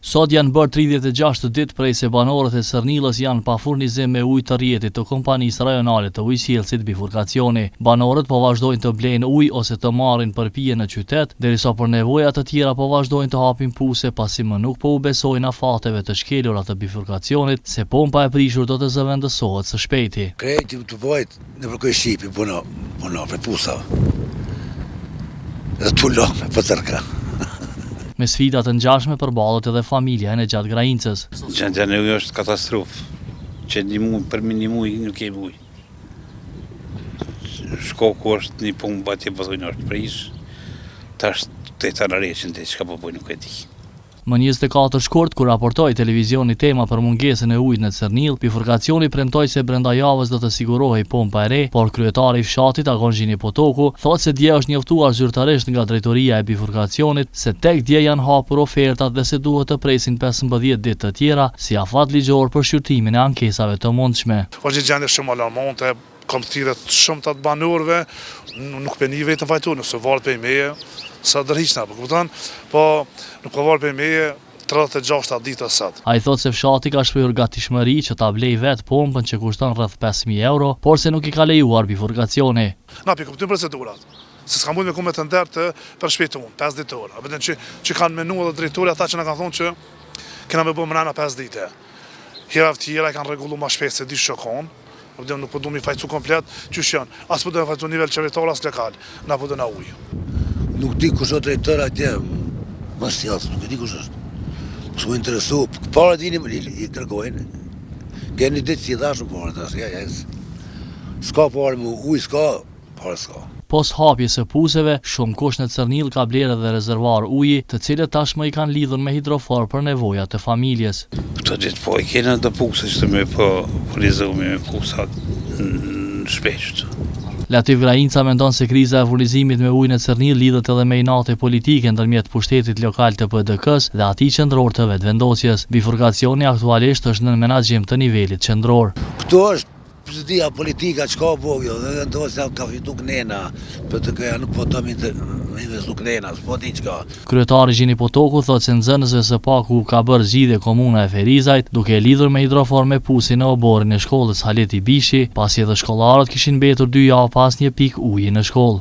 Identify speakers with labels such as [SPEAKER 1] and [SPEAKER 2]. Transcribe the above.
[SPEAKER 1] Sot janë bërë 36 ditë prej se banorët e Sërnilës janë pa furnizim me ujë të rjetit të kompanisë rajonale të ujësjellësit bifurkacioni. Banorët po vazhdojnë të blejnë ujë ose të marrin për pije në qytet, derisa për nevoja të tjera po vazhdojnë të hapin puse pasi më nuk po u besojnë afateve të shkelura të bifurkacionit se pompa e prishur do të zëvendësohet së shpejti.
[SPEAKER 2] Krejti të bëjt në përkoj Shqipi, puno për pusa. Dhe të lome për tërka.
[SPEAKER 1] Me sfida të ngjashme përballet edhe familja e Gjatë Grajincës.
[SPEAKER 3] Gjendja është katastrofë, që për një muj nuk kemi ujë. Shkoku është një punë batje bëzojnë është prish, tash të e të nëreshën të që ka përboj nuk e di.
[SPEAKER 1] Më 24 shkurt, kur raportoi televizioni tema për mungesën e ujit në Cernil, bifurkacioni premtoi se brenda javës do të sigurohej pompa e re, por kryetari i fshatit Agon Gjini Potoku thotë se dje është njoftuar zyrtarisht nga drejtoria e bifurkacionit se tek dje janë hapur ofertat dhe se duhet të presin 15 ditë të tjera si afat ligjor për shqyrtimin e ankesave të mundshme.
[SPEAKER 4] Është gjendje shumë alarmante, kam thirrje shumë të banorëve, nuk pe një vetëm fajtur, nëse varet pe meje, sa dërhiqna, po nuk ka varet pe meje 36 ditë sot.
[SPEAKER 1] Ai thotë se fshati ka shprehur gatishmëri që ta blej vet pompën që kushton rreth 5.000 euro, por se nuk i ka lejuar bifurkacioni.
[SPEAKER 4] Na pi kuptojmë procedurat. Se s'ka mund me kumë të ndër të përshpejtuar 5 ditë. A vetëm që kanë menuar edhe drejtori ata që na kanë thonë që kena me bë mëna 5 ditë. Hera tjera kanë rregulluar më shpejt se di shokon. Nuk po du mi fajcu komplet, qysh janë, as po du mi fajcu nivel qevetar, as lokal, na po du na ujë.
[SPEAKER 2] Nuk di kush është drejtor atje, më sjellës, nuk di kush është. S'u interesu, para dini i kërkojnë. Keni ditë si dashur por tash, ja. S'ka parë me ujë, s'ka, para s'ka.
[SPEAKER 1] Pos hapjes së puseve, shumë kush në Cernil ka blerë dhe rezervuar uji, të cilët tashmë i kanë lidhur me hidrofor për nevojat e familjes.
[SPEAKER 3] Këtë ditë po i kena të puse që të me po furnizohemi me pusat në shpesht.
[SPEAKER 1] Latif Grajinca mendon se kriza e furnizimit me ujë në Cernil lidhet edhe me inate politike ndërmjet pushtetit lokal të PD-k-s dhe atij qendror të vetëvendosjes. Bifurkacioni aktualisht është në menaxhim të nivelit qendror.
[SPEAKER 2] Këto është Pëzdia politika që ka bogjo, dhe vendosja ka fitu knena, për të këja nuk po të investu knena, s'po ti qka.
[SPEAKER 1] Kryetari Gjini Potoku thotë se nxënësve së paku ka bërë zgjidhje komuna e Ferizajt, duke lidhur me hidrofor me pusin në oborin e shkollës Haleti Bishi, pasi edhe shkollarët kishin mbetur 2 javë pas një pikë uji në shkollë.